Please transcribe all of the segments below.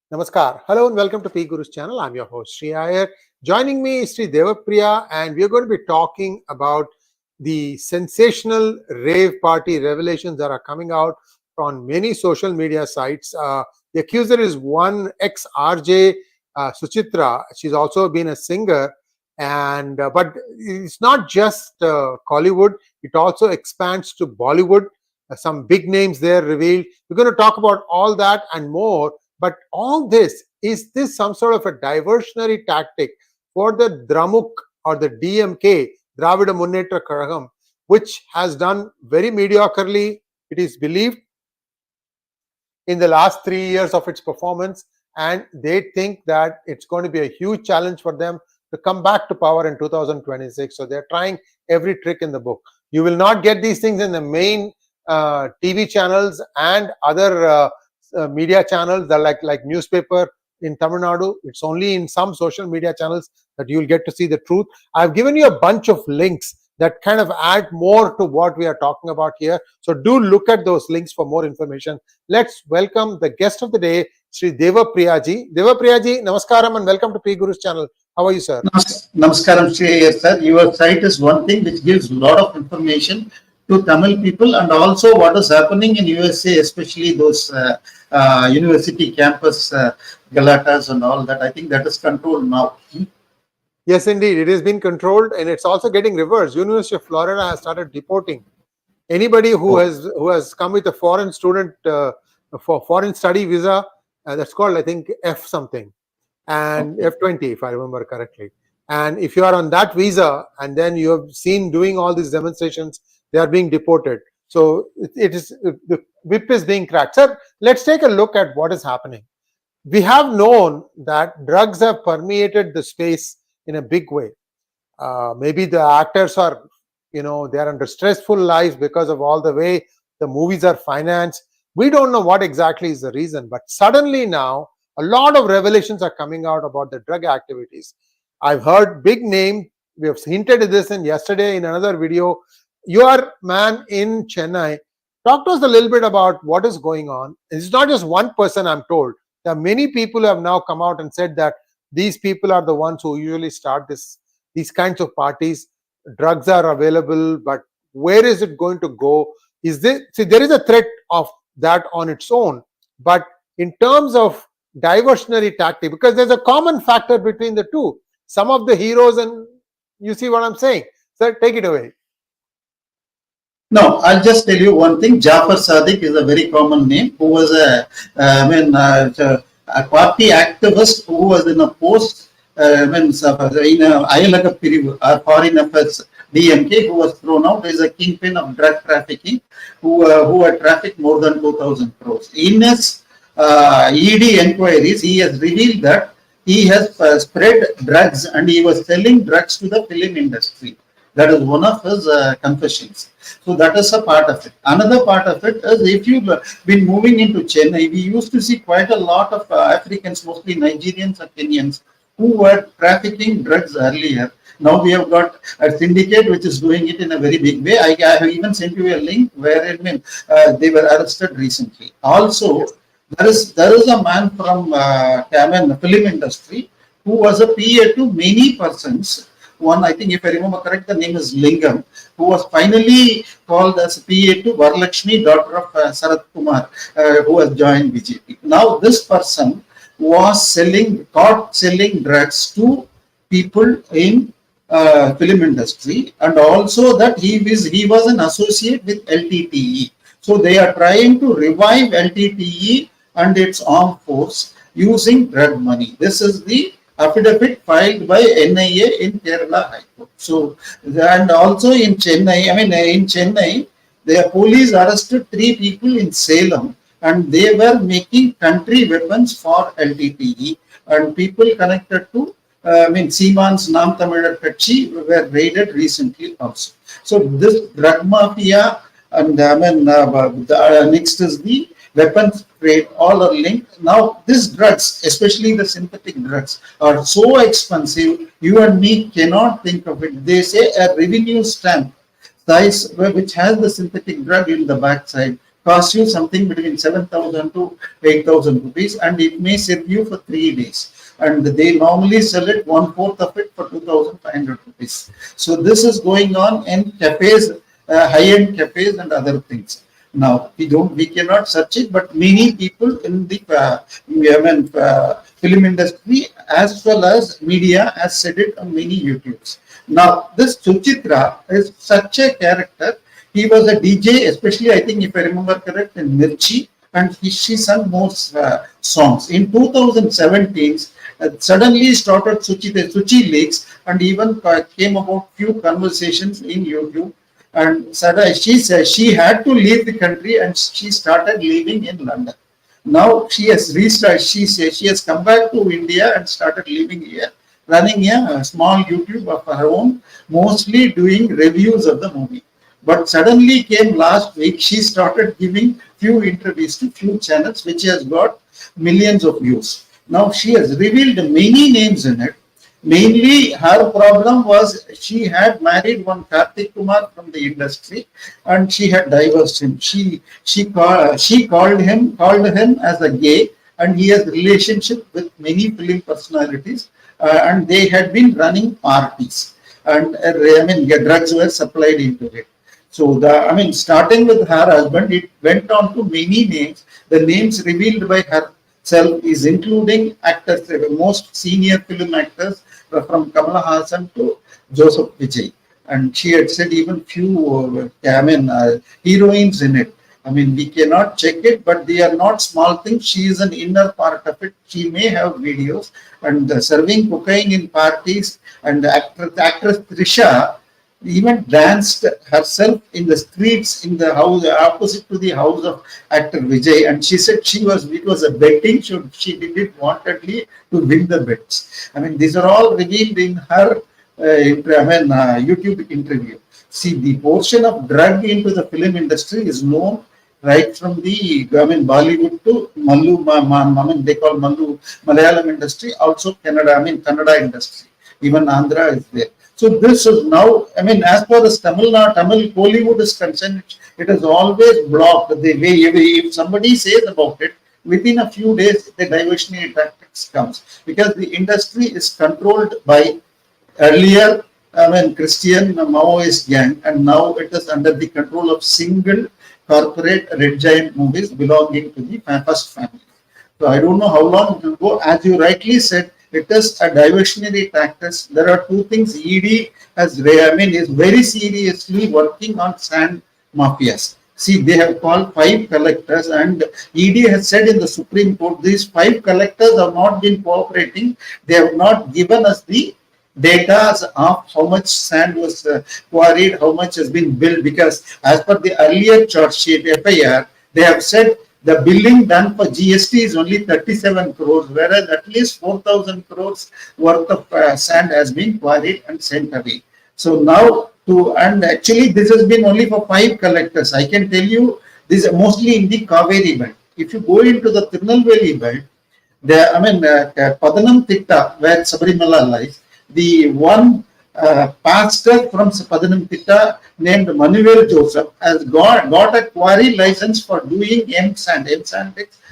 Namaskar. Hello and welcome to 𝗣𝗚𝘂𝘁𝙗 channel. I'm your host Sree Iyer. Joining me is Sree Devapriya, and we're going to be talking about the sensational rave party revelations that are coming out on many social media sites. The accuser is one ex-RJ, Suchitra. She's also been a singer, and but it's not just Kollywood. It also expands to Bollywood. Some big names there revealed. We're going to talk about all that and more. But all this, is this some sort of a diversionary tactic for the DRAMUK or the DMK, 𝗣𝗚𝗻𝗅 𝗔𝙗𝘗, which has done very mediocrely, it is believed, in the last 3 years of its performance, and they think that it's going to be a huge challenge for them to come back to power in 2026. So they're trying every trick in the book. You will not get these things in the main TV channels and other media channels that like newspaper in Tamil Nadu. It's only in some social media channels that you'll get to see the truth. I've given you a bunch of links that kind of add more to what we are talking about here. So do look at those links for more information. Let's welcome the guest of the day, Sree Devapriya ji. Devapriya ji, namaskaram and welcome to 𝗣𝗚𝘂𝘁𝙗 channel. How are you, sir? Namaskaram, Sree Iyer, sir. Your site is one thing which gives a lot of information to Tamil people, and also what is happening in USA, especially those university campus galatas and all that. I think that is controlled now. Yes, indeed. It has been controlled, and it's also getting reversed. University of Florida has started deporting anybody who has come with a foreign student for foreign study visa. That's called, I think, F something, and F20, if I remember correctly. And if you are on that visa and then you have seen doing all these demonstrations, they are being deported. So it is, the whip is being cracked. Sir, let's take a look at what is happening. We have known that drugs have permeated the space in a big way. Maybe the actors are, they are under stressful lives because of all the way the movies are financed. We don't know what exactly is the reason, but suddenly now a lot of revelations are coming out about the drug activities. I've heard big name. We have hinted at this in yesterday in another video. Your man in Chennai, talk to us a little bit about what is going on. It's not just one person, I'm told. There are many people who have now come out and said that these people are the ones who usually start these kinds of parties. Drugs are available, but where is it going to go? There is a threat of that on its own, but in terms of diversionary tactic, because there's a common factor between the two. Some of the heroes, and you see what I'm saying. Sir, take it away. No, I'll just tell you one thing. 𝗤𝙑𝗻 𝗢𝘗 is a very common name, who was a party activist who was in a post in 𝗖𝗑𝗃 𝗃𝘀, foreign affairs DMK, who was thrown out as a kingpin of drug trafficking, who had trafficked more than 2,000 crores. In his ED inquiries, he has revealed that he has spread drugs and he was selling drugs to the film industry. That is one of his confessions. So that is a part of it. Another part of it is, if you've been moving into Chennai, we used to see quite a lot of Africans, mostly Nigerians and Kenyans, who were trafficking drugs earlier. Now we have got a syndicate which is doing it in a very big way. I have even sent you a link where they were arrested recently. Also, there is a man from the film industry who was a PA to many persons. One, I think if I remember correct, the name is Lingam, who was finally called as PA to 𝗤𝗏𝗃𝗍, daughter of Sarath Kumar, who has joined BJP. Now this person was caught selling drugs to people in film industry, and also that he was an associate with LTTE. So they are trying to revive LTTE and its armed force using drug money. This is the affidavit filed by NIA in Kerala High Court. So, and also in Chennai, the police arrested 3 people in Salem, and they were making country weapons for LTTE, and people connected to Seeman's Naam Tamizhar Katchi were raided recently also. So this drug mafia, and next is the weapons trade, all are linked. Now, these drugs, especially the synthetic drugs, are so expensive, you and me cannot think of it. They say a revenue stamp, which has the synthetic drug in the backside, cost you something between 7,000 to 8,000 rupees, and it may serve you for 3 days. And they normally sell it 1/4 of it for 2,500 rupees. So this is going on in cafes, high-end cafes and other things. Now we cannot search it, but many people in the film industry as well as media has said it on many YouTubes. Now this Suchitra is such a character. He was a DJ, especially I think if I remember correct in 𝗏𝗍, and she sang more songs. In 2017, suddenly started 𝗏𝙗 leaks, and even came about few conversations in YouTube. And she said she had to leave the country, and she started living in London. Now she has restarted. She says she has come back to India and started living here, running a small YouTube of her own, mostly doing reviews of the movie. But suddenly came last week, she started giving few interviews to few channels, which has got millions of views. Now she has revealed many names in it. Mainly her problem was she had married one Karthik Kumar from the industry, and she had divorced him. She called him as a gay, and he has relationship with many film personalities, and they had been running parties, and drugs were supplied into it. So starting with her husband, it went on to many names. The names revealed by herself is including actors, most senior film actors from Kamala Hassan to Joseph Vijay. And she had said even few heroines in it. We cannot check it, but they are not small things. She is an inner part of it. She may have videos and serving cocaine in parties. And the actress Trisha even danced herself in the streets in the house opposite to the house of actor Vijay, and she said it was a betting, she did it wantedly to win the bets. These are all revealed in her YouTube interview. See, the portion of drug into the film industry is known right from the Bollywood to Mallu, they call Mallu Malayalam industry, also Kannada industry, even Andhra is there. So this is now, as far as Tamil Kollywood is concerned, it is always blocked. If somebody says about it, within a few days, the diversionary tactics comes, because the industry is controlled by earlier, Christian Maoist gang, and now it is under the control of single corporate red giant movies belonging to the first family. So I don't know how long it will go. As you rightly said, it is a diversionary tactics. There are two things. ED is very seriously working on sand mafias. See, they have called 5 collectors, and ED has said in the Supreme Court, these 5 collectors have not been cooperating. They have not given us the data of how much sand was quarried, how much has been billed, because as per the earlier charge sheet FIR, they have said the billing done for GST is only 37 crores, whereas at least 4,000 crores worth of sand has been quarried and sent away. So now, and actually this has been only for 5 collectors. I can tell you, this is mostly in the Kaveri belt. If you go into the Tirunelveli belt, 𝗏𝗚𝗃𝗃, where Sabarimala lies, the one pastor from 𝗏𝗃𝗃 named Manuel Joseph has got a quarry license for doing M sand,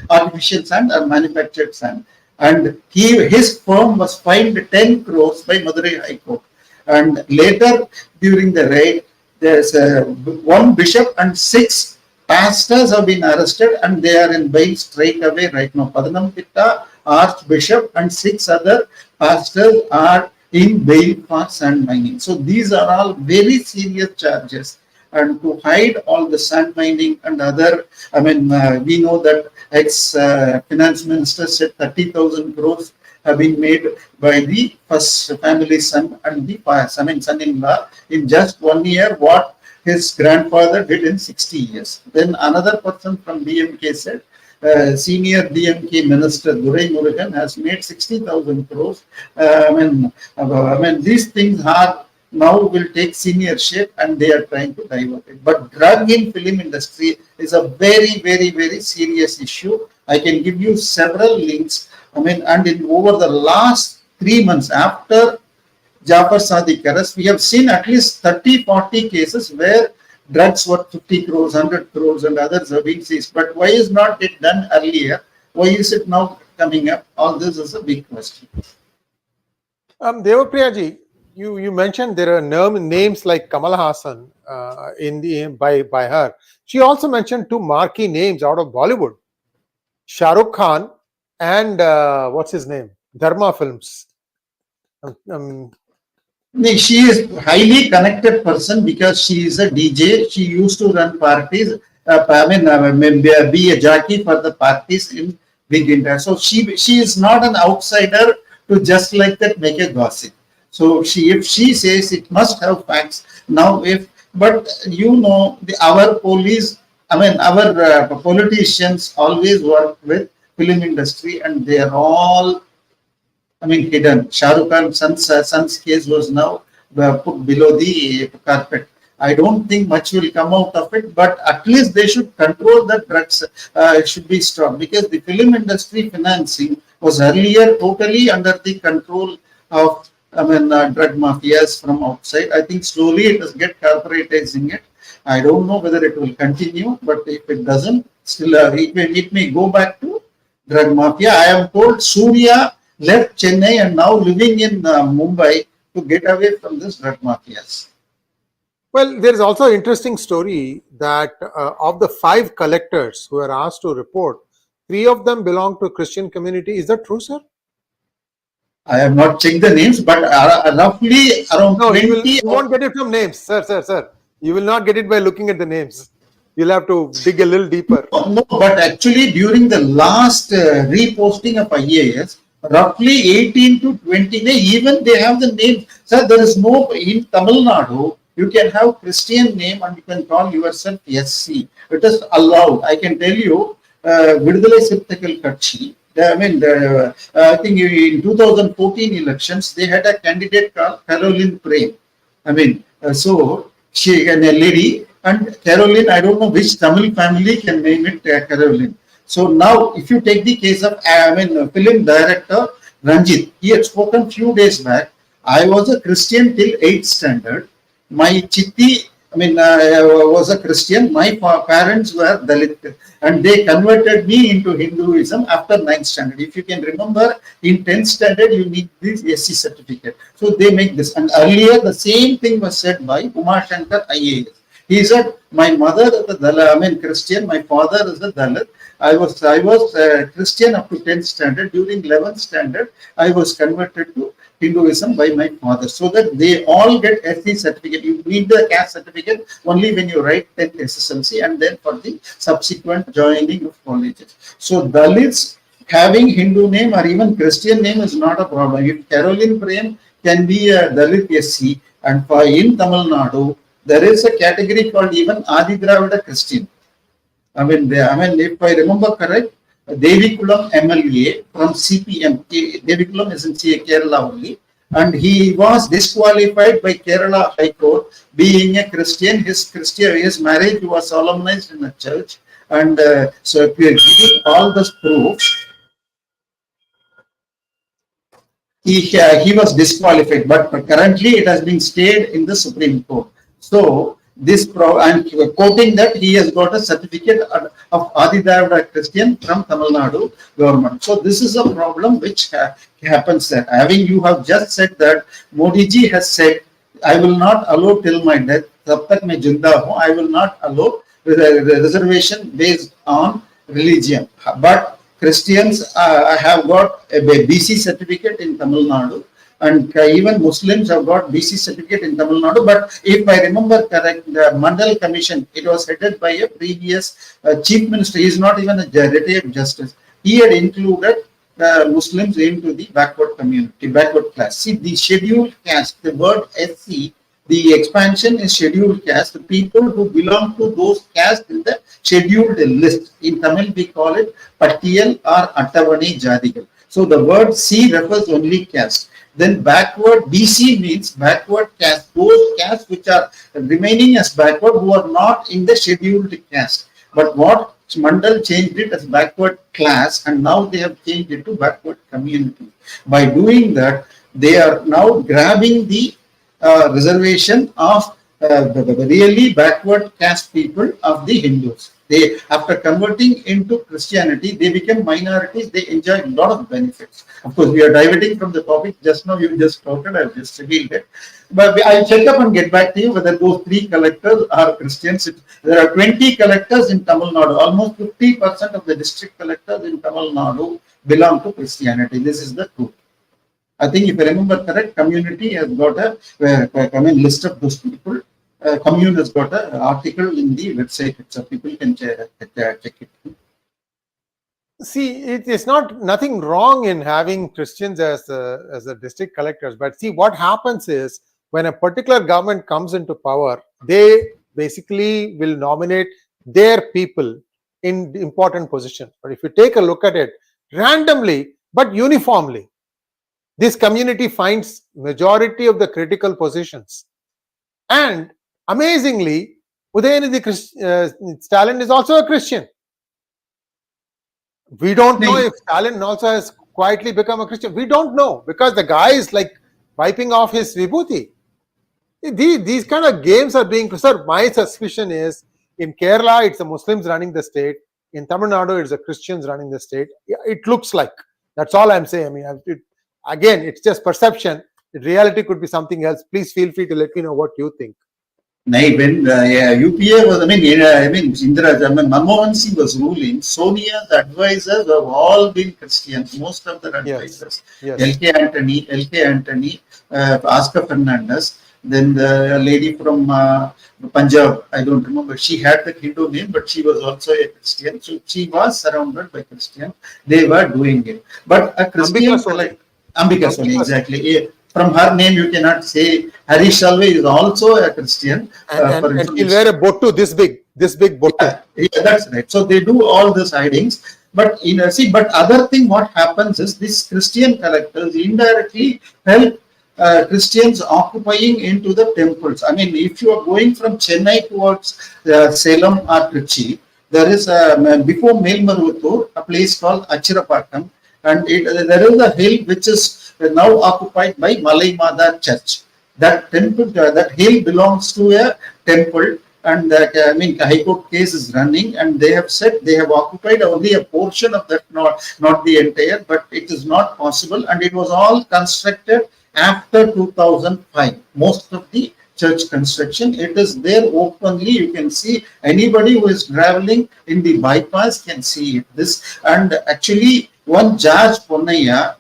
artificial sand or manufactured sand. And his firm was fined 10 crores by Madurai High Court. And later during the raid, there's one bishop and 6 pastors have been arrested, and they are in bail straight away right now. 𝗏𝗃𝗃, Archbishop, and 6 other pastors are in bail for sand mining. So these are all very serious charges. And to hide all the sand mining and other, we know that ex-finance minister said 30,000 crores have been made by the first family son and the son-in-law in just 1 year, what his grandfather did in 60 years. Then another person from DMK said, senior DMK minister Durai Murugan has made 60,000 crores. These things are now will take senior shape, and they are trying to divert it. But drug in film industry is a very, very, very serious issue. I can give you several links. And over the last 3 months after 𝗣𝗚𝗃𝗃 arrest, we have seen at least 30-40 cases where drugs worth 50 crores, 100 crores, and others have been seized. But why is not it done earlier? Why is it now coming up? All this is a big question. Devapriya ji, you mentioned there are names like Kamal Hassan by her. She also mentioned two marquee names out of Bollywood, Shah Rukh Khan and what's his name, Dharma Films. She is highly connected person because she is a DJ. She used to run parties. Be a jockey for the parties in Big India. So she is not an outsider to just like that make a gossip. So if she says it must have facts. Now but you know our police, our politicians always work with film industry and they are all hidden. Shah Rukh Khan's son's case was now put below the carpet. I don't think much will come out of it, but at least they should control the drugs. It should be stopped because the film industry financing was earlier totally under the control of drug mafias from outside. I think slowly it is get corporatizing it. I don't know whether it will continue, but if it doesn't, still it may go back to drug mafia. I am told Surya left Chennai and now living in Mumbai to get away from this drug mafias. Well, there is also an interesting story that of the 5 collectors who were asked to report, 3 of them belong to Christian community. Is that true, sir? I have not checked the names, but roughly around 20. You won't get it from names, sir. You will not get it by looking at the names. You'll have to dig a little deeper. No, but actually during the last reposting of IAS, roughly 18 to 20, even they have the name. Sir, there is no, in Tamil Nadu, you can have Christian name and you can call yourself 𝗣𝙧𝙤𝙀𝘆. It is allowed. I can tell you, 𝗣𝗚𝗍𝗍𝗆𝗃. I think in 2014 elections, they had a candidate called Caroline Prem. So she and a lady, and Caroline, I don't know which Tamil family can name it Caroline. So now, if you take the case of film director Ranjit, he had spoken few days back. I was a Christian till 8th standard. My chitti, was a Christian. My parents were Dalit, and they converted me into Hinduism after 9th standard. If you can remember, in 10th standard, you need this 𝗚𝚎 certificate. So they make this. And earlier, the same thing was said by Uma Shankar IAS. He said, my mother is a Dalit, Christian, my father is a Dalit. I was Christian up to 10th standard. During 11th standard, I was converted to Hinduism by my father. So that they all get 𝗚𝚎 certificate. You need the caste certificate only when you write 10th SSLC and then for the subsequent joining of colleges. So Dalits having Hindu name or even Christian name is not a problem. If Caroline Prem can be a Dalit 𝗚𝚎, and for in Tamil Nadu, there is a category called even Adi Dravida Christian. If I remember correct, Devapriya MLA from CPM, Devapriya is in Kerala only, and he was disqualified by Kerala High Court being a Christian. His marriage was solemnized in a church, and so if we are giving all this proof, he was disqualified, but currently it has been stayed in the Supreme Court. So and quoting that he has got a certificate of Adi Dravida Christian from Tamil Nadu government. So this is a problem which happens there. You have just said that Modi ji has said, I will not allow till my death, tab tak main jinda hu, I will not allow reservation based on religion. But Christians have got a 𝗣𝚖 certificate in Tamil Nadu. And even Muslims have got 𝗣𝚖 certificate in Tamil Nadu. But if I remember correct, the Mandal Commission, it was headed by a previous chief minister. He is not even a retired justice. He had included Muslims into the backward community, backward class. See, the scheduled caste, the word 𝗚𝚎, the expansion is scheduled caste. The people who belong to those castes in the scheduled list. In Tamil, we call it Pattiyal or Attavani Jadigal. So the word C refers only caste. Then backward, BC means backward caste, those castes which are remaining as backward who are not in the scheduled caste. But what Mandal changed it as backward class, and now they have changed it to backward community. By doing that, they are now grabbing the reservation of the really backward caste people of the Hindus. They, after converting into Christianity, they became minorities. They enjoy a lot of benefits. Of course, we are diverting from the topic. Just now, you just talked. I've just revealed it. But I'll check up and get back to you whether those 3 collectors are Christians. There are 20 collectors in Tamil Nadu. Almost 50% of the district collectors in Tamil Nadu belong to Christianity. This is the truth. I think if I remember correct, community has got a list of those people. Commune has got an article in the website, so people can check it. See, it is nothing wrong in having Christians as the district collectors, but see what happens is when a particular government comes into power, they basically will nominate their people in important positions. But if you take a look at it randomly but uniformly, this community finds majority of the critical positions. And amazingly, Udayanithi Stalin is also a Christian. We don't know if Stalin also has quietly become a Christian. We don't know because the guy is like wiping off his vibhuti. These kind of games are being. Sir, my suspicion is in Kerala it's the Muslims running the state. In Tamil Nadu it's the Christians running the state. It looks like. That's all I'm saying. I mean, again, it's just perception. The reality could be something else. Please feel free to let me know what you think. When UPA was, Indira, Manmohan Singh was ruling, Sonia's advisors have all been Christians, most of their advisors. Yes. LK Antony, Oscar Fernandez, then the lady from Punjab, I don't remember, she had the Hindu name, but she was also a Christian. So she was surrounded by Christians. They were doing it. But a Christian, Ambika Soni, exactly. From her name, you cannot say Harish Salve is also a Christian. And he'll wear a bottu this big bottu. Yeah, that's right. So they do all these hidings. But but other thing, what happens is these Christian collectors indirectly help Christians occupying into the temples. I mean, if you are going from Chennai towards Salem or Trichy, there is before Melmaruttur a place called Achirapatam, and there is a hill which is now occupied by Malai Mada Church. That temple, that hill belongs to a temple, and High Court case is running, and they have said they have occupied only a portion of that, not the entire, but it is not possible, and it was all constructed after 2005. Most of the church construction, it is there openly. You can see anybody who is traveling in the bypass can see it. This, and actually one Judge Ponnaya,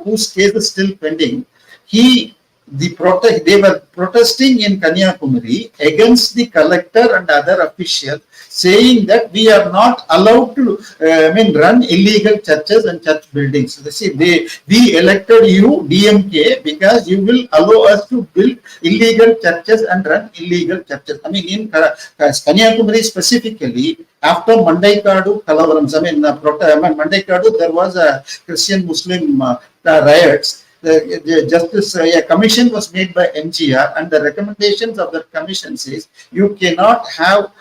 whose case is still pending, they were protesting in Kanyakumari against the collector and other officials, saying that we are not allowed to run illegal churches and church buildings. So they say we elected you DMK because you will allow us to build illegal churches and run illegal churches. I mean, in Kanyakumari specifically, after Mandaikadu Kalavarams, Mandaikadu, there was a Christian-Muslim riots. A commission was made by MGR, and the recommendations of that commission says you cannot have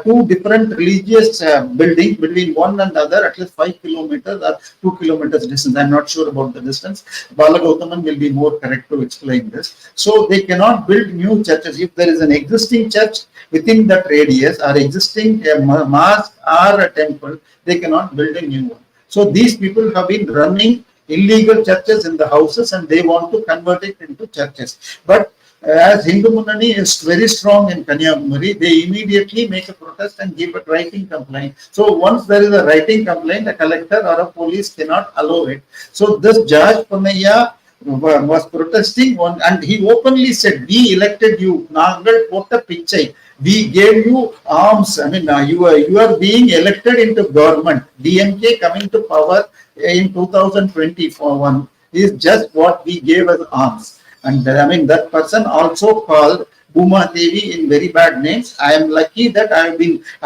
2 different religious buildings between one and another at least 5 kilometers or 2 kilometers distance. I'm not sure about the distance. Bala Gautaman will be more correct to explain this. So they cannot build new churches. If there is an existing church within that radius or existing mosque or a temple, they cannot build a new one. So these people have been running illegal churches in the houses, and they want to convert it into churches. But as Hindu Munnani is very strong in Kanyakumari, they immediately make a protest and give a writing complaint. So once there is a writing complaint, a collector or a police cannot allow it. So this Judge Ponnaya was protesting and he openly said, we elected you, Nangal Kota Pichai. We gave you arms. I mean, you are being elected into government. DMK coming to power in 2021 is just what we gave as arms. And that person also called Bhuma Devi in very bad names. I am lucky that I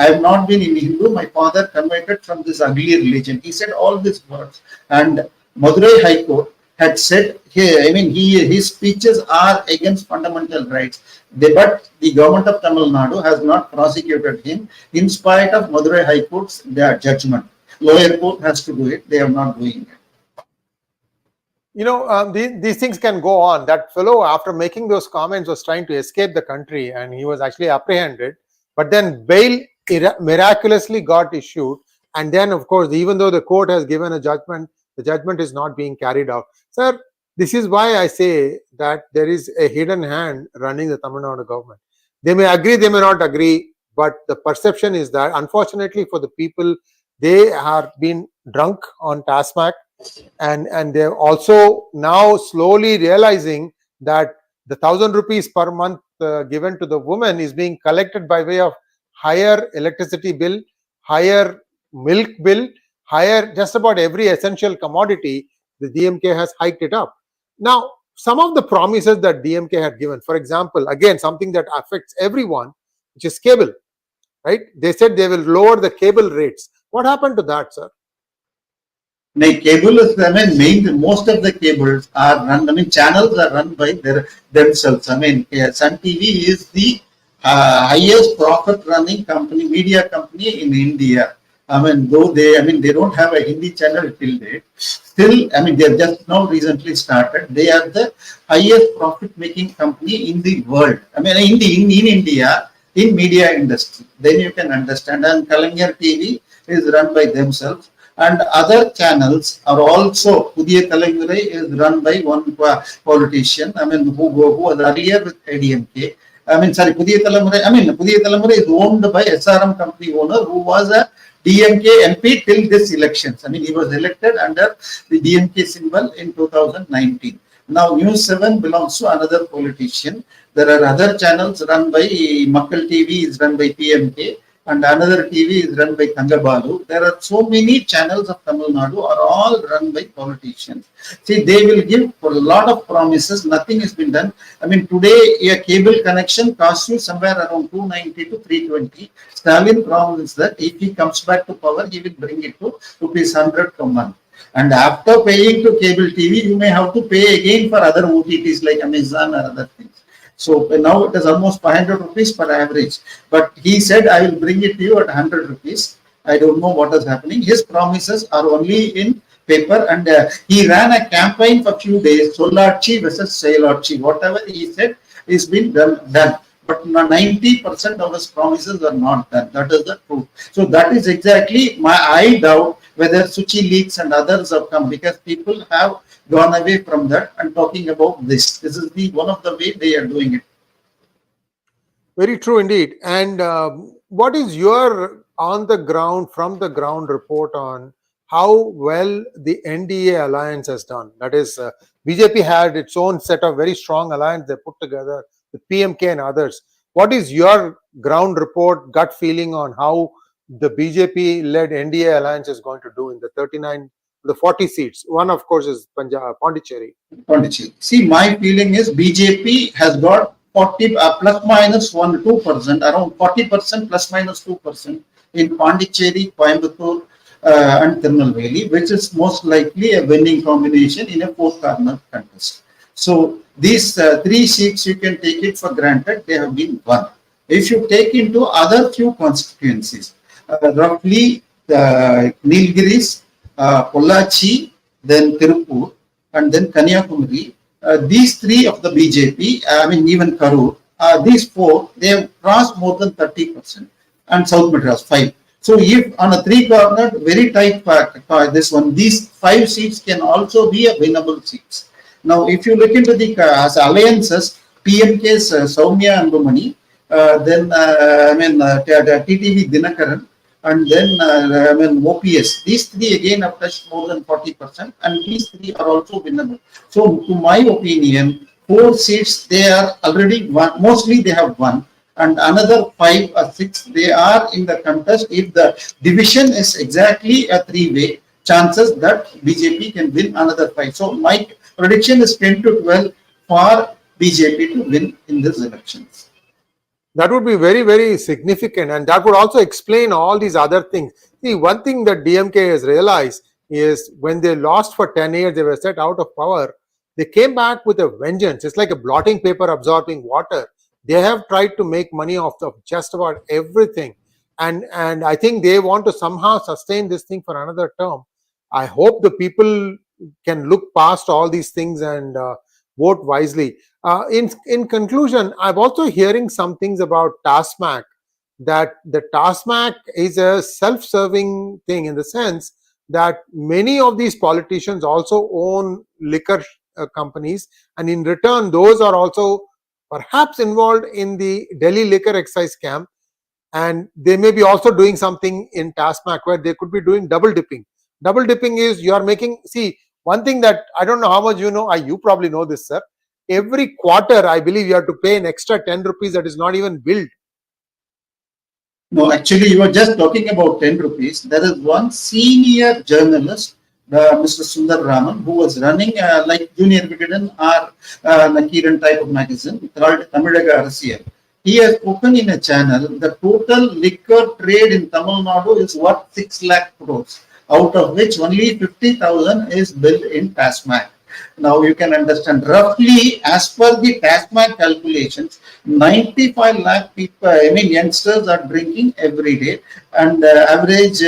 have not been in Hindu. My father converted from this ugly religion. He said all these words. And Madurai High Court had said, his speeches are against fundamental rights. But the government of Tamil Nadu has not prosecuted him in spite of Madurai High Court's judgment. Lower court has to do it. They are not doing it. These things can go on. That fellow, after making those comments, was trying to escape the country, and he was actually apprehended. But then bail miraculously got issued, and then, of course, even though the court has given a judgment, the judgment is not being carried out. Sir, this is why I say that there is a hidden hand running the Tamil Nadu government. They may agree, they may not agree, but the perception is that, unfortunately for the people, they have been drunk on TASMAC, and they're also now slowly realizing that the 1,000 rupees per month given to the woman is being collected by way of higher electricity bill, higher milk bill, higher just about every essential commodity. The DMK has hiked it up. Now, some of the promises that DMK had given, for example, again, something that affects everyone, which is cable, right? They said they will lower the cable rates. What happened to that, sir? Cable is, most of the cables are run, channels are run by themselves. Sun TV is the highest profit running company, media company in India. Though they don't have a Hindi channel till date, still, they're just now recently started. They are the highest profit making company in the world. In India, in media industry. Then you can understand. And Kalaignar TV is run by themselves. And other channels are also, 𝗣𝗬𝗀 𝗍𝙗𝗍 is run by one politician, who was earlier with DMK. 𝗣𝗬𝗀 is owned by SRM company owner, who was a DMK MP till this elections. He was elected under the DMK symbol in 2019. Now, News 7 belongs to another politician. There are other channels run by Makkal TV, is run by PMK. And another TV is run by Thangabalu. There are so many channels of Tamil Nadu are all run by politicians. See, they will give for a lot of promises. Nothing has been done. Today a cable connection costs you somewhere around 290 to 320. Stalin promises that if he comes back to power, he will bring it to ₹100 per month. And after paying to cable TV, you may have to pay again for other OTTs like Amazon or other things. So now it is almost 500 rupees per average. But he said, I will bring it to you at 100 rupees. I don't know what is happening. His promises are only in paper, and he ran a campaign for a few days, 𝗤𝙧𝙤𝙀 versus 𝗤𝙧𝙤𝙀. Whatever he said is been done. But 90% of his promises are not done. That is the truth. So that is exactly I doubt whether 𝗠ci leaks and others have come, because people have gone away from that and talking about this. This is one of the way they are doing it. Very true indeed. And what is your on the ground, from the ground report on how well the NDA alliance has done? That is, BJP had its own set of very strong alliance they put together with PMK and others. What is your ground report, gut feeling on how the BJP-led NDA alliance is going to do in the 40 seats? One, of course, is Pondicherry. See, my feeling is BJP has got 40 plus minus 2%, around 40% plus minus 2% in Pondicherry, Coimbatore, and Tirunelveli, which is most likely a winning combination in a four-corner contest. So these 3 seats, you can take it for granted, they have been won. If you take into other few constituencies, roughly Nilgiris, Pollachi, then Tirupur, and then Kanyakumari, these 3 of the BJP, even Karur, these 4, they have crossed more than 30%, and South Madras 5. So if on a 3-corner, very tight this one, these 5 seats can also be a winnable seats. Now, if you look into the alliances, PMK's Soumya Anbumani, then TTV Dinakaran, and then OPS. These 3 again have touched more than 40%, and these 3 are also winnable. So, to my opinion, 4 seats they are already won. Mostly they have won, and another 5 or 6 they are in the contest. If the division is exactly a 3-way, chances that BJP can win another 5. So, my prediction is 10 to 12 for BJP to win in these elections. That would be very, very significant, and that would also explain all these other things. See, one thing that DMK has realized is when they lost for 10 years, they were set out of power, they came back with a vengeance. It's like a blotting paper absorbing water. They have tried to make money off of just about everything, and I think they want to somehow sustain this thing for another term. I hope the people can look past all these things and vote wisely. In conclusion, I'm also hearing some things about 𝗏𝗏𝗏, that the 𝗏𝗏𝗏 is a self-serving thing in the sense that many of these politicians also own liquor companies, and in return those are also perhaps involved in the Delhi liquor excise scam, and they may be also doing something in 𝗏𝗏𝗏 where they could be doing double dipping. Double dipping is you are making, see, one thing that I don't know how much you know, you probably know this, sir. Every quarter, I believe you have to pay an extra 10 rupees that is not even billed. No, actually, you were just talking about 10 rupees. There is one senior journalist, Mr. Sundar Raman, who was running like Junior Vikatan or Nakiran type of magazine called Tamilaga Arasiyal. He has spoken in a channel, the total liquor trade in Tamil Nadu is worth 6 lakh crores, out of which only 50,000 is billed in 𝗏𝗏𝗏. Now you can understand roughly as per the 𝗏𝗏𝗏 calculations, 95 lakh people, youngsters are drinking every day, and average,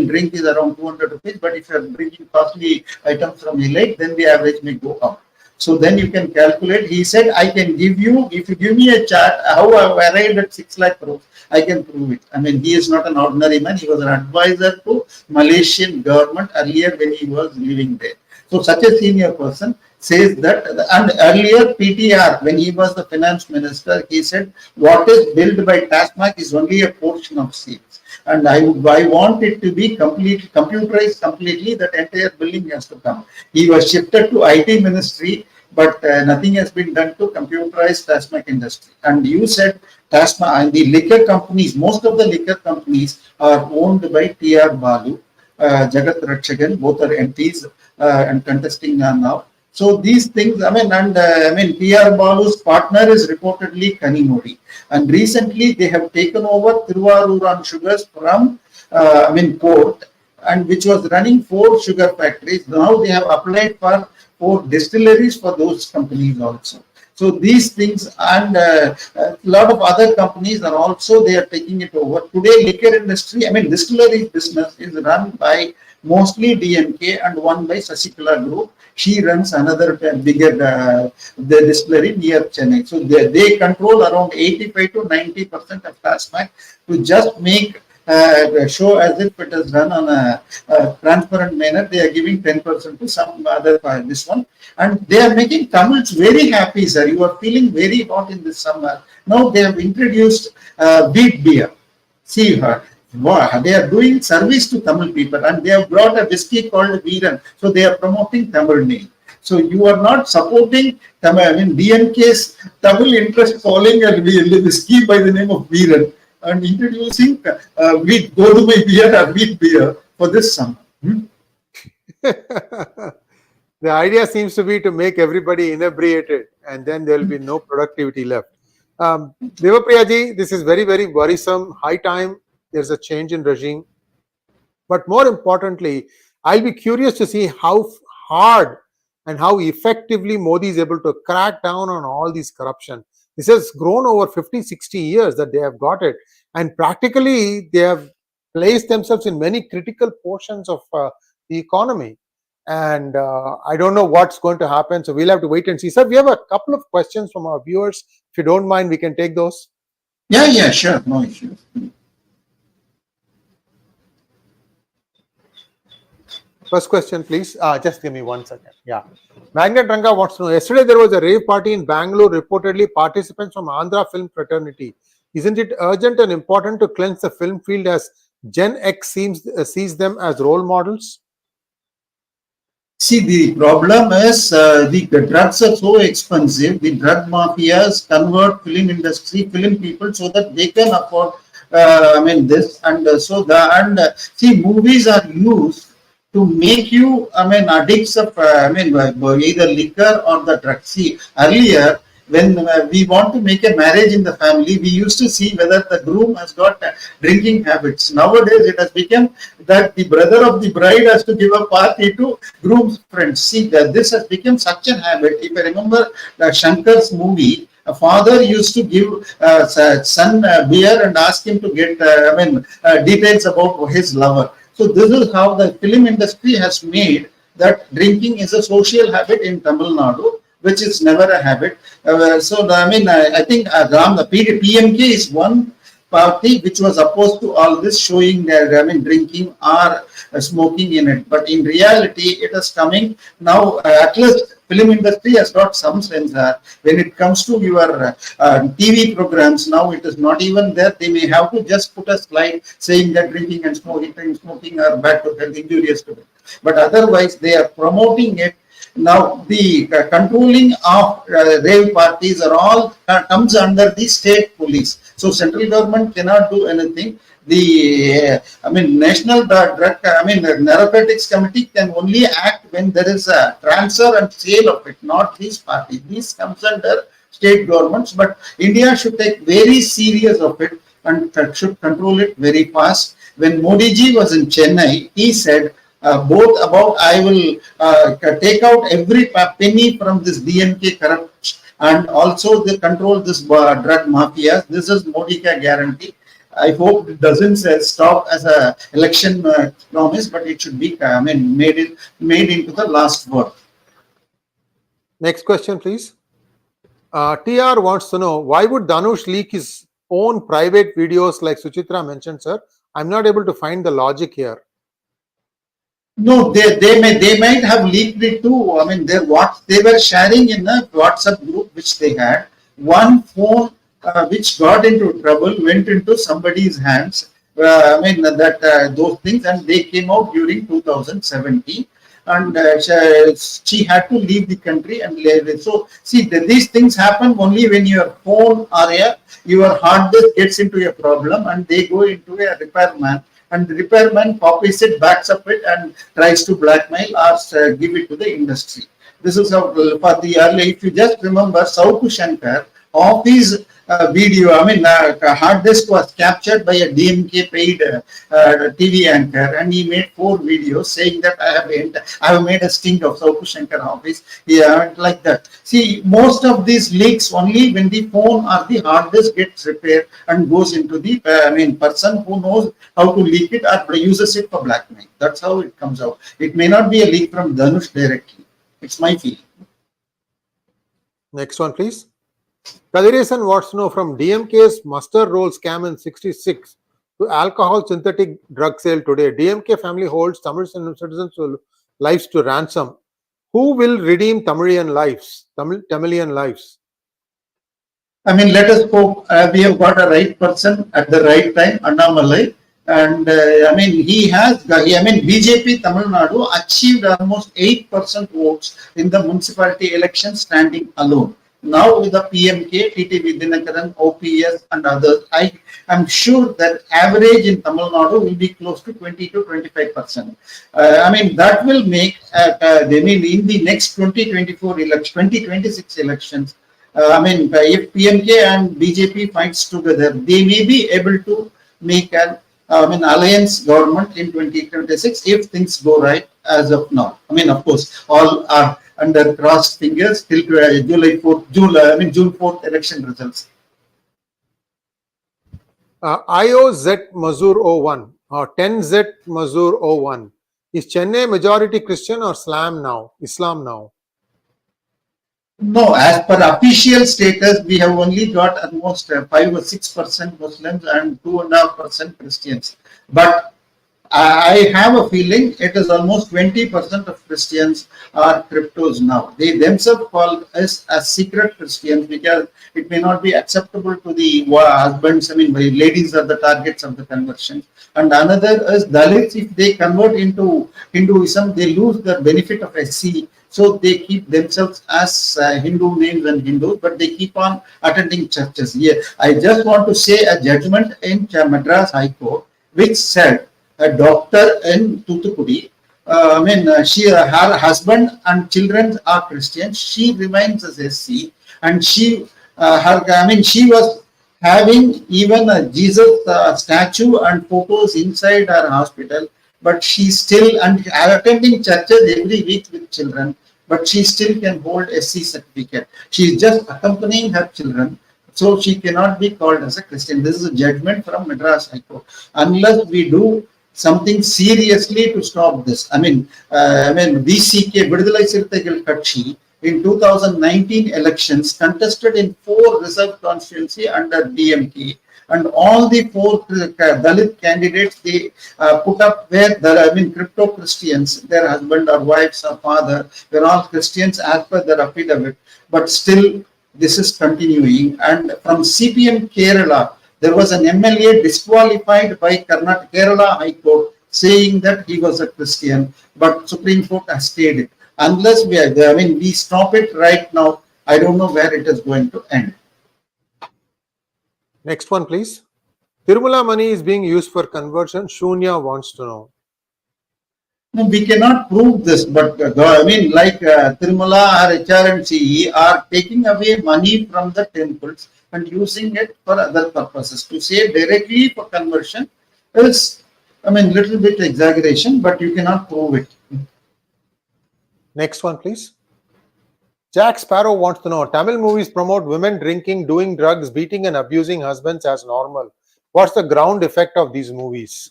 drink is around 200 rupees. But if you are drinking costly items from elite, then the average may go up. So then you can calculate. He said, I can give you, if you give me a chart, how I arrived at 6 lakh crores, I can prove it. He is not an ordinary man. He was an advisor to Malaysian government earlier when he was living there. So such a senior person says that, and earlier PTR, when he was the finance minister, he said, what is billed by 𝗏𝗏𝗏 is only a portion of sales. And I want it to be completely computerized completely, that entire billing has to come. He was shifted to IT ministry, but nothing has been done to computerize 𝗏𝗏𝗏 industry. And you said 𝗏𝗏𝗏 and the liquor companies, most of the liquor companies are owned by T.R. Balu, 𝗥𝙤𝙤𝙤, both are MPs and contesting now. So these things, T.R. Balu's partner is reportedly Kanimori. And recently they have taken over Thiruvaruran Sugars from, port, and which was running 4 sugar factories. Now they have applied for 4 distilleries for those companies also. So these things, and a lot of other companies are also, they are taking it over. Today, liquor industry, distillery business is run by mostly DMK and one by Sasikala Group. She runs another bigger the distillery near Chennai. So they control around 85 to 90% of 𝗏𝗏𝗏 to just make show as if it is run on a transparent manner. They are giving 10% to some other this one, and they are making Tamils very happy, sir. You are feeling very hot in this summer. Now they have introduced wheat beer. See her. Wow, they are doing service to Tamil people, and they have brought a whiskey called Veeran. So they are promoting Tamil name. So you are not supporting DMK's Tamil interest falling a whiskey by the name of Veeran, and introducing wheat Godumai beer or wheat beer for this summer. The idea seems to be to make everybody inebriated, and then there will be no productivity left. Devapriya ji, this is very, very worrisome. High time there's a change in regime. But more importantly, I'll be curious to see how hard and how effectively Modi is able to crack down on all these corruption. This has grown over 50, 60 years that they have got it. And practically, they have placed themselves in many critical portions of the economy. And I don't know what's going to happen. So we'll have to wait and see. Sir, we have a couple of questions from our viewers. If you don't mind, we can take those. Yeah, sure. No issues. First question, please. Just give me 1 second. Yeah. Magnet Ranga wants to know, yesterday there was a rave party in Bangalore, reportedly participants from Andhra film fraternity. Isn't it urgent and important to cleanse the film field as Gen X sees them as role models? See, the problem is the drugs are so expensive. The drug mafias convert film industry, film people, so that they can afford this, and see, movies are used to make you addicts of either liquor or the drug. See, earlier when we want to make a marriage in the family, we used to see whether the groom has got drinking habits. Nowadays, it has become that the brother of the bride has to give a party to groom's friends. See, that this has become such a habit. If I remember Shankar's movie, a father used to give son beer and ask him to get details about his lover. So this is how the film industry has made that drinking is a social habit in Tamil Nadu, which is never a habit. I think the PMK is one party which was opposed to all this, showing drinking or smoking in it. But in reality, it is coming now. At least film industry has got some sense. When it comes to your TV programs, now it is not even there. They may have to just put a slide saying that drinking and smoking are bad to health, injurious to health. But otherwise, they are promoting it. Now, the controlling of rave parties are all comes under the state police. So, central government cannot do anything. The National Narcotics Committee can only act when there is a transfer and sale of it, not these parties. This comes under state governments, but India should take very serious of it and should control it very fast. When Modi ji was in Chennai, he said, both about I will take out every penny from this DMK corrupt and also they control this drug mafia. This is Modi ka guarantee. I hope it doesn't stop as a election promise, but it should be made into the last word. Next question, please. TR wants to know, why would Dhanush leak his own private videos like Suchitra mentioned, sir? I'm not able to find the logic here. No, they might have leaked it too. They were sharing in a WhatsApp group which they had. One phone which got into trouble went into somebody's hands. Those things, and they came out during 2017. And she had to leave the country and leave. So see, these things happen only when your phone or your hard disk gets into a problem, and they go into a repairman. And the repairman copies it, backs up it, and tries to blackmail or give it to the industry. This is how, for the early, if you just remember, 𝗤𝙑 𝗖𝙩𝙀𝘀 of his video, hard disk was captured by a DMK paid TV anchor, and he made 4 videos saying that I have made a sting of 𝗤𝙑 𝗖𝙩𝗀 office. Yeah, like that. See, most of these leaks only when the phone or the hard disk gets repaired and goes into the person who knows how to leak it or uses it for blackmail. That's how it comes out. It may not be a leak from Dhanush directly. It's my feeling. Next one, please. Kadiresan wants to know, from DMK's mustard roll scam in 66 to alcohol synthetic drug sale today, DMK family holds Tamil citizens' lives to ransom. Who will redeem Tamilian lives? Let us hope we have got a right person at the right time, Annamalai. And he has, BJP Tamil Nadu achieved almost 8% votes in the municipality election standing alone. Now with the PMK, TTV Dinakaran, OPS and others, I am sure that average in Tamil Nadu will be close to 20 to 25%. That will make, in the next 2026 elections, if PMK and BJP fights together, they may be able to make an alliance government in 2026 if things go right as of now. Of course, all are under crossed fingers till June 4th election results. IOZ-Mazur 01 or 10Z-Mazur 01. Is Chennai majority Christian or Islam now? No, as per official status, we have only got almost 5 or 6% Muslims and 2.5% Christians. But I have a feeling it is almost 20% of Christians are cryptos now. They themselves call us as secret Christians because it may not be acceptable to the husbands. Ladies are the targets of the conversion. And another is Dalits. If they convert into Hinduism, they lose the benefit of 𝗣𝚑. So they keep themselves as Hindu names and Hindus, but they keep on attending churches. Yeah, I just want to say a judgment in Madras High Court which said a doctor in Thoothukudi, her husband and children are Christians. She remains as 𝗣𝚑, and she was having even a Jesus statue and photos inside her hospital. But she still, and attending churches every week with children, but she still can hold 𝗣𝚑 certificate. She is just accompanying her children, so she cannot be called as a Christian. This is a judgment from Madras High Court. Unless we do something seriously to stop this. 𝗣𝗚𝗂𝗿𝗂𝘁 𝗢𝙑𝘐𝑒 in 2019 elections contested in 4 reserved constituency under DMK. And all the 4 Dalit candidates, they put up where crypto Christians, their husband or wives or father, were all Christians as per their affidavit. But still, this is continuing. And from CPM Kerala, there was an MLA disqualified by Kerala High Court saying that he was a Christian, but Supreme Court has stayed it. Unless we stop it right now, I don't know where it is going to end. Next one, please. Tirumala money is being used for conversion. Shunya wants to know. No, we cannot prove this, but Tirumala or HRMCE are taking away money from the temples and using it for other purposes. To say directly for conversion is, little bit exaggeration, but you cannot prove it. Next one, please. Jack Sparrow wants to know, Tamil movies promote women drinking, doing drugs, beating and abusing husbands as normal. What's the ground effect of these movies?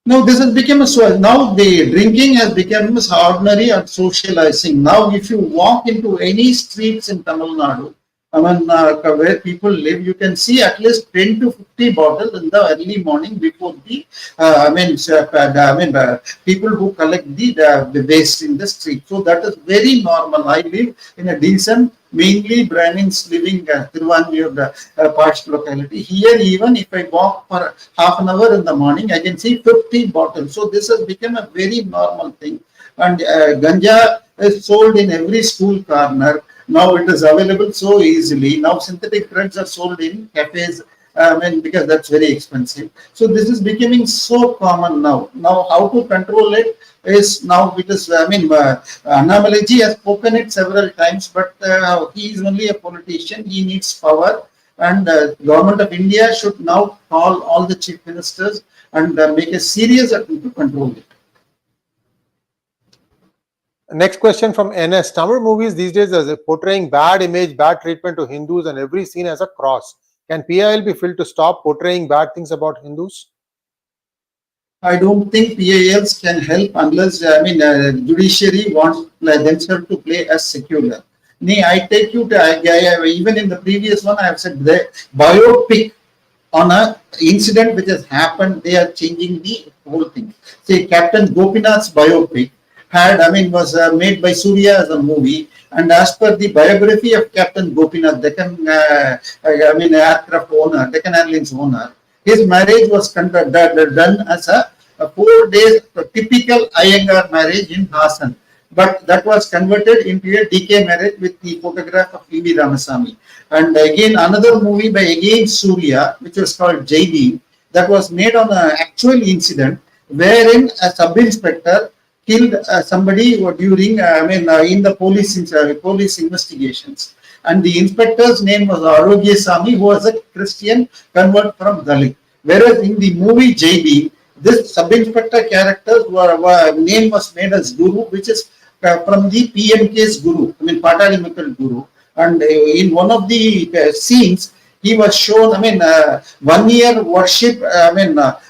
Now this has become now the drinking has become ordinary and socializing. Now if you walk into any streets in Tamil Nadu, where people live, you can see at least 10 to 50 bottles in the early morning before the people who collect the waste in the street. So that is very normal. I live in a decent, mainly Brahmins living Tiruvannur parts locality. Here, even if I walk for half an hour in the morning, I can see 50 bottles. So this has become a very normal thing. And ganja is sold in every school corner. Now it is available so easily. Now synthetic drugs are sold in cafes, because that's very expensive. So this is becoming so common now. Now how to control it is now it is, Annamalai has spoken it several times, but he is only a politician. He needs power, and government of India should now call all the chief ministers and make a serious attempt to control it. Next question from NS. Tamil movies these days are portraying bad image, bad treatment to Hindus, and every scene as a cross. Can PIL be filled to stop portraying bad things about Hindus? I don't think PILs can help unless judiciary wants themselves to play as secular. I take you to even in the previous one I have said the biopic on a incident which has happened. They are changing the whole thing. Say Captain Gopinath's biopic was made by Surya as a movie, and as per the biography of Captain Gopinath, Deccan aircraft owner, Deccan Airlines owner, his marriage was done as a 4 days typical Iyengar marriage in Hassan, but that was converted into a DK marriage with the photograph of E.V. Ramasamy. And again another movie by again Surya, which was called JD, that was made on an actual incident wherein a sub-inspector killed somebody during in the police investigations, and the inspector's name was Arogya Sami, who was a Christian convert from Dalit. Whereas in the movie JB, this sub-inspector character's name was made as Guru, which is from the PMK's Guru, Patali Mikal Guru. And in one of the scenes, he was shown, 1 year worship,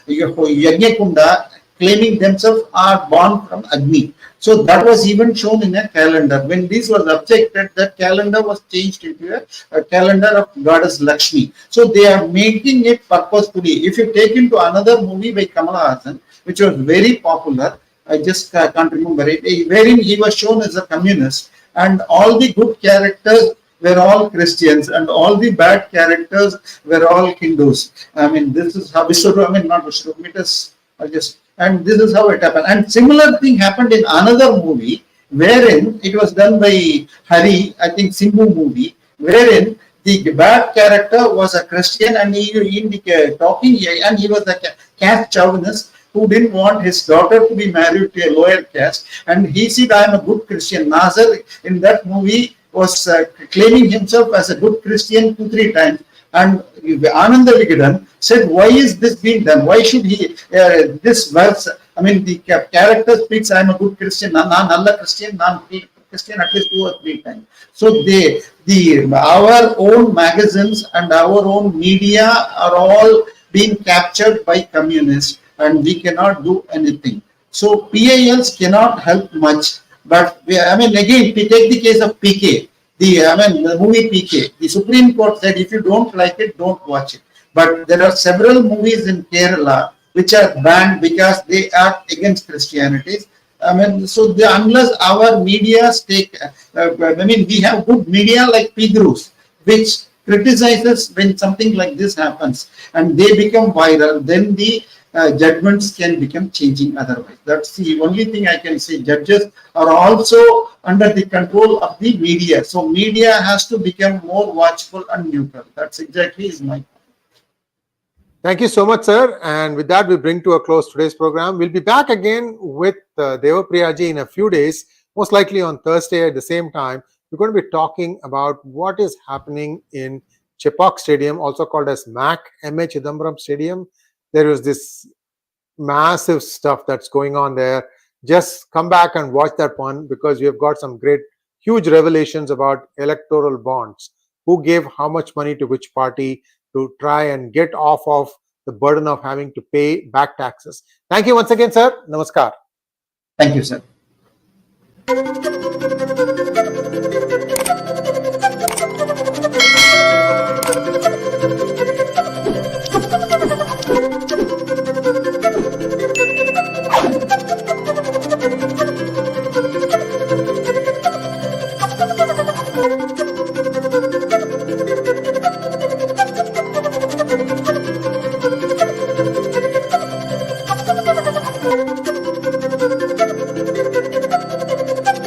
Yajna claiming themselves are born from Agni. So that was even shown in a calendar. When this was objected, that calendar was changed into a calendar of goddess Lakshmi. So they are making it purposefully. If you take into another movie by Kamal Haasan, which was very popular, I just can't remember it, wherein he was shown as a communist, and all the good characters were all Christians, and all the bad characters were all Hindus. This is how not Vishnu, it is just. And this is how it happened. And similar thing happened in another movie, wherein it was done by Hari, I think Simbu movie, wherein the bad character was a Christian, and he was a caste chauvinist who didn't want his daughter to be married to a lower caste. And he said, I am a good Christian. Nazar in that movie was claiming himself as a good Christian 2-3 times. And Ananda Vigadan said, why is this being done? Why should he, this verse, the character speaks, I am a good Christian, Nalla Christian, Christian at least 2 or 3 times. So our own magazines and our own media are all being captured by communists. and we cannot do anything. So PILs cannot help much. But again, we take the case of PK. The movie PK. The Supreme Court said if you don't like it, don't watch it. But there are several movies in Kerala which are banned because they act against Christianity. So unless our media we have good media like P-Gurus, which criticizes when something like this happens, and they become viral, then the judgments can become changing otherwise. That's the only thing I can say. Judges are also under the control of the media. So media has to become more watchful and neutral. That's exactly is my point. Thank you so much, sir. And with that, we bring to a close today's program. We'll be back again with Devapriya ji in a few days, most likely on Thursday at the same time. We're going to be talking about what is happening in Chepauk Stadium, also called as MAC, M.H. Chidambaram Stadium. There is this massive stuff that's going on there. Just come back and watch that one, because we have got some great, huge revelations about electoral bonds. Who gave how much money to which party to try and get off of the burden of having to pay back taxes. Thank you once again, sir. Namaskar. Thank you, sir.